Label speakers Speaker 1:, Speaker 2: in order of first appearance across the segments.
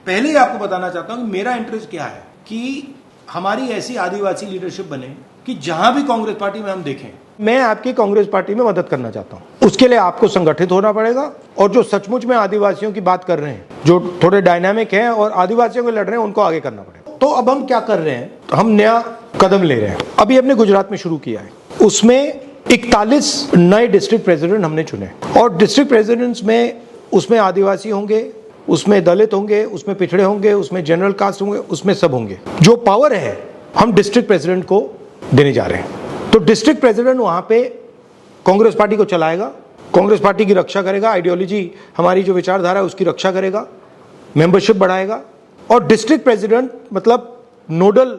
Speaker 1: पहले ही आपको बताना चाहता हूं कि मेरा इंटरेस्ट क्या है कि हमारी ऐसी आदिवासी लीडरशिप बने कि जहां भी कांग्रेस पार्टी में हम देखें, मैं आपकी कांग्रेस पार्टी में मदद करना चाहता हूं। उसके लिए आपको संगठित होना पड़ेगा और जो सचमुच में आदिवासियों की बात कर रहे हैं, जो थोड़े डायनामिक हैं और आदिवासियों को लड़ रहे हैं, उनको आगे करना पड़ेगा। तो अब हम क्या कर रहे हैं, हम नया कदम ले रहे हैं। अभी हमने गुजरात में शुरू किया है, उसमें 41 नए डिस्ट्रिक्ट प्रेसिडेंट हमने चुने और डिस्ट्रिक्ट प्रेसिडेंट्स में उसमें आदिवासी होंगे, उसमें दलित होंगे, उसमें पिछड़े होंगे, उसमें जनरल कास्ट होंगे, उसमें सब होंगे। जो पावर है हम डिस्ट्रिक्ट प्रेसिडेंट को देने जा रहे हैं। तो डिस्ट्रिक्ट प्रेसिडेंट वहां पे कांग्रेस पार्टी को चलाएगा, कांग्रेस पार्टी की रक्षा करेगा, आइडियोलॉजी हमारी जो विचारधारा है उसकी रक्षा करेगा, मेंबरशिप बढ़ाएगा और डिस्ट्रिक्ट प्रेसिडेंट मतलब नोडल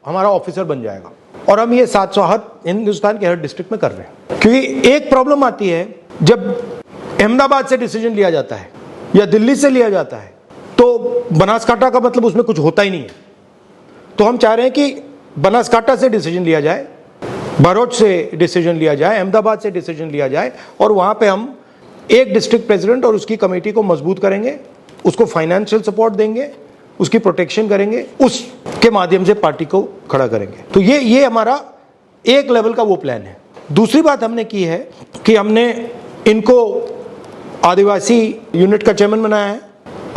Speaker 1: हमारा ऑफिसर बन जाएगा। और हम ये 700 हिंदुस्तान के हर डिस्ट्रिक्ट में कर रहे हैं। क्योंकि एक प्रॉब्लम आती है, जब अहमदाबाद से डिसीजन लिया जाता है या दिल्ली से लिया जाता है तो बनासकांठा का मतलब उसमें कुछ होता ही नहीं है। तो हम चाह रहे हैं कि बनासकांठा से डिसीजन लिया जाए, भरूच से डिसीजन लिया जाए, अहमदाबाद से डिसीजन लिया जाए और वहां पे हम एक डिस्ट्रिक्ट प्रेसिडेंट और उसकी कमेटी को मजबूत करेंगे, उसको फाइनेंशियल सपोर्ट देंगे, उसकी प्रोटेक्शन करेंगे, उसके माध्यम से पार्टी को खड़ा करेंगे। तो ये हमारा एक लेवल का वो प्लान है। दूसरी बात हमने की है कि हमने इनको आदिवासी यूनिट का चेयरमैन बनाया है।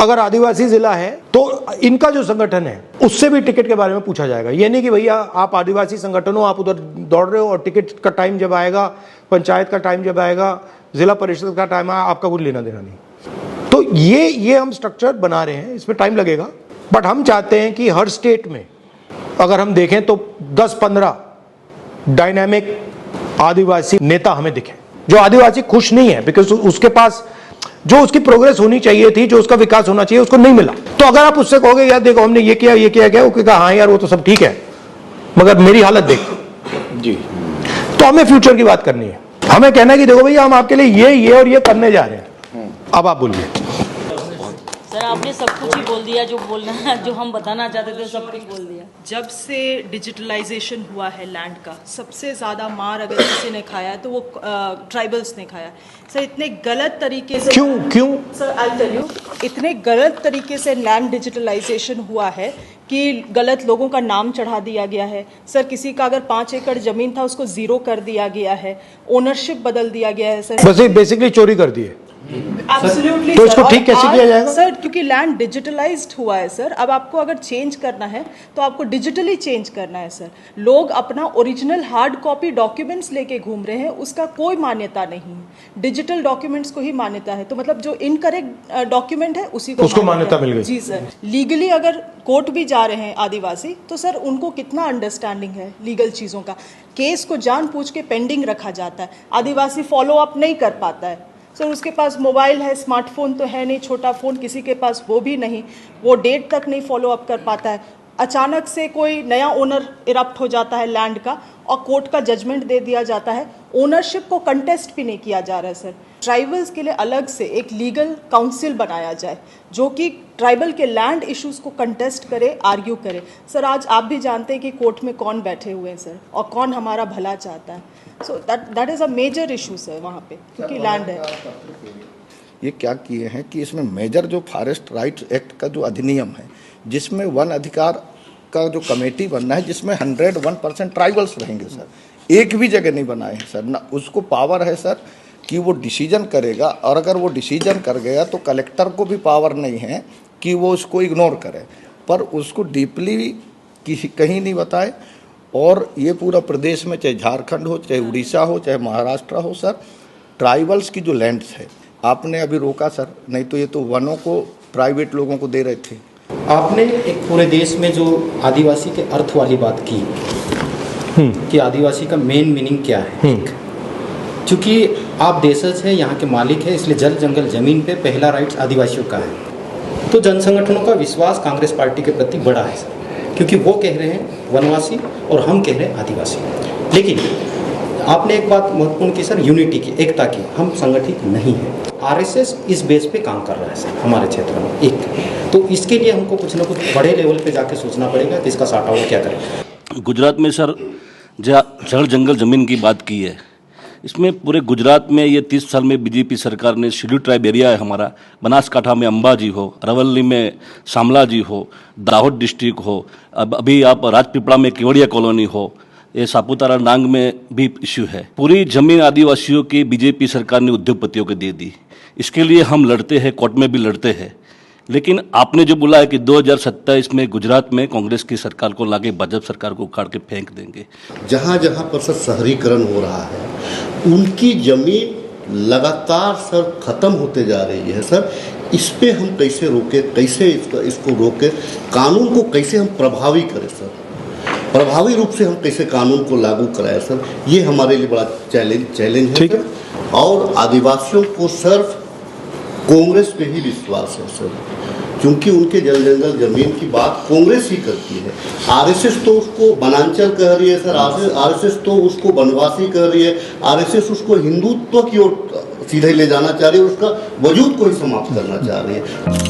Speaker 1: अगर आदिवासी जिला है तो इनका जो संगठन है उससे भी टिकट के बारे में पूछा जाएगा। ये नहीं कि भैया आप आदिवासी संगठन हो, आप उधर दौड़ रहे हो और टिकट का टाइम जब आएगा, पंचायत का टाइम जब आएगा, जिला परिषद का टाइम आएगा, आपका कुछ लेना देना नहीं। तो ये हम स्ट्रक्चर बना रहे हैं, इसमें टाइम लगेगा, बट हम चाहते हैं कि हर स्टेट में अगर हम देखें तो 10-15 डायनामिक आदिवासी नेता हमें दिखे। जो आदिवासी खुश नहीं है बिकॉज उसके पास जो उसकी प्रोग्रेस होनी चाहिए थी, जो उसका विकास होना चाहिए, उसको नहीं मिला। तो अगर आप उससे कहोगे यार देखो हमने ये किया वो कहेगा हाँ यार वो तो सब ठीक है मगर मेरी हालत देख जी। तो हमें फ्यूचर की बात करनी है, हमें कहना है कि देखो भैया हम आपके लिए ये और ये करने जा रहे हैं। अब आप बोलिए।
Speaker 2: सर आपने सब कुछ ही बोल दिया, जो बोलना जो हम बताना चाहते थे सब कुछ बोल दिया।
Speaker 3: जब से डिजिटलाइजेशन हुआ है लैंड का, सबसे ज़्यादा मार अगर किसी ने खाया है तो वो ट्राइबल्स ने खाया। सर इतने गलत तरीके से
Speaker 1: क्यों
Speaker 3: सर आई टेल यू, इतने गलत तरीके से लैंड डिजिटलाइजेशन हुआ है कि गलत लोगों का नाम चढ़ा दिया गया है। सर किसी का अगर 5 एकड़ जमीन था उसको 0 कर दिया गया है, ओनरशिप बदल दिया गया है। सर
Speaker 1: बस बेसिकली चोरी कर दी है।
Speaker 3: एब्सोल्युटली
Speaker 1: तो इसको ठीक कैसे किया जाएगा
Speaker 3: सर? क्योंकि लैंड डिजिटलाइज्ड हुआ है सर। अब आपको अगर चेंज करना है तो आपको डिजिटली चेंज करना है सर। लोग अपना ओरिजिनल हार्ड कॉपी डॉक्यूमेंट्स लेके घूम रहे हैं, उसका कोई मान्यता नहीं है। डिजिटल डॉक्यूमेंट्स को ही मान्यता है। तो मतलब जो इनकरेक्ट डॉक्यूमेंट है उसको
Speaker 1: मान्यता मिल गई।
Speaker 3: जी सर। लीगली अगर कोर्ट भी जा रहे हैं आदिवासी तो सर उनको कितना अंडरस्टैंडिंग है लीगल चीज़ों का। केस को जानबूझ के पेंडिंग रखा जाता है, आदिवासी फॉलो अप नहीं कर पाता है सर। उसके पास मोबाइल है, स्मार्टफोन तो है नहीं, छोटा फ़ोन किसी के पास वो भी नहीं, वो डेट तक नहीं फॉलो अप कर पाता है। अचानक से कोई नया ओनर इरप्ट हो जाता है लैंड का और कोर्ट का जजमेंट दे दिया जाता है, ओनरशिप को कंटेस्ट भी नहीं किया जा रहा है सर। ट्राइबल्स के लिए अलग से एक लीगल काउंसिल बनाया जाए जो कि ट्राइबल के लैंड इश्यूज़ को कंटेस्ट करे, आर्ग्यू करे। सर आज आप भी जानते हैं कि कोर्ट में कौन बैठे हुए हैं सर और कौन हमारा भला चाहता है। So that is a major issue sir वहाँ पे, क्योंकि लैंड है।
Speaker 4: ये क्या किए हैं कि इसमें मेजर जो फॉरेस्ट राइट्स एक्ट का जो अधिनियम है, जिसमें वन अधिकार का जो कमेटी बनना है, जिसमें 101% ट्राइबल्स रहेंगे सर, एक भी जगह नहीं बनाए हैं सर। ना उसको पावर है सर कि वो डिसीजन करेगा, और अगर वो डिसीजन कर गया तो कलेक्टर को भी पावर नहीं है कि वो उसको इग्नोर करे, पर उसको डीपली किसी कहीं नहीं बताए। और ये पूरा प्रदेश में, चाहे झारखंड हो, चाहे उड़ीसा हो, चाहे महाराष्ट्र हो सर, ट्राइबल्स की जो लैंड्स है आपने अभी रोका सर, नहीं तो ये तो वनों को प्राइवेट लोगों को दे रहे थे।
Speaker 5: आपने एक पूरे देश में जो आदिवासी के अर्थ वाली बात की कि आदिवासी का मेन मीनिंग क्या है। क्योंकि आप देशज है, यहाँ के मालिक है, इसलिए जल जंगल जमीन पे पहला राइट्स आदिवासियों का है। तो जन संगठनों का विश्वास कांग्रेस पार्टी के प्रति बड़ा है सर, क्योंकि वो कह रहे हैं वनवासी और हम कह रहे हैं आदिवासी। लेकिन आपने एक बात महत्वपूर्ण की सर, यूनिटी की, एकता की। हम संगठित नहीं है। आरएसएस इस बेस पे काम कर रहा है सर हमारे क्षेत्र में एक, तो इसके लिए हमको कुछ ना कुछ बड़े लेवल पे जाके सोचना पड़ेगा कि इसका सॉर्ट आउट क्या करें।
Speaker 6: गुजरात में सर जल जंगल ज़मीन की बात की है, इसमें पूरे गुजरात में ये 30 साल में बीजेपी सरकार ने शेड्यूल ट्राइब एरिया है हमारा, बनासकांठा में अंबाजी हो, अरवली में शामला जी हो, दाहोद डिस्ट्रिक्ट हो, अब अभी आप राजपीपला में केवड़िया कॉलोनी हो, ये सापुतारा नांग में भी इश्यू है। पूरी जमीन आदिवासियों की बीजेपी सरकार ने उद्योगपतियों को दे दी। इसके लिए हम लड़ते हैं, कोर्ट में भी लड़ते हैं। लेकिन आपने जो बोला है कि 2027 में गुजरात में कांग्रेस की सरकार को लाके भाजपा सरकार को उखाड़ के फेंक देंगे।
Speaker 7: जहाँ जहाँ पर सर शहरीकरण हो रहा है उनकी जमीन लगातार सर खत्म होते जा रही है सर। इस पे हम कैसे रोके, कैसे इसको रोके, कानून को कैसे हम प्रभावी करें सर, प्रभावी रूप से हम कैसे कानून को लागू कराएं सर, ये हमारे लिए बड़ा चैलेंज है सर। और आदिवासियों को सिर्फ कांग्रेस पे ही विश्वास है सर, क्योंकि उनके जंगल जमीन की बात कांग्रेस ही करती है। आरएसएस तो उसको वनांचल कह रही है सर, आरएसएस तो उसको वनवासी कह रही है, आरएसएस उसको हिंदुत्व की ओर सीधे ले जाना चाह रही है, उसका वजूद को ही समाप्त करना चाह रही है।